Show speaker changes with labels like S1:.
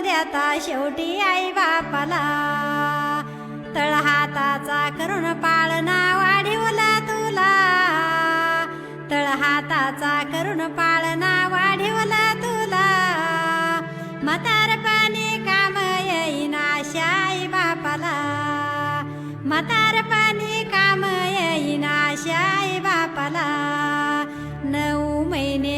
S1: देता शेवटी आई बापाला तळहाताचा करून पाळणा वाढीवला तुला तळहाताचा करून पाळणा वाढीवला तुला म्हातारपणी काम येईना आई बापाला म्हातारपणी काम येईना आई बापाला 9 महिने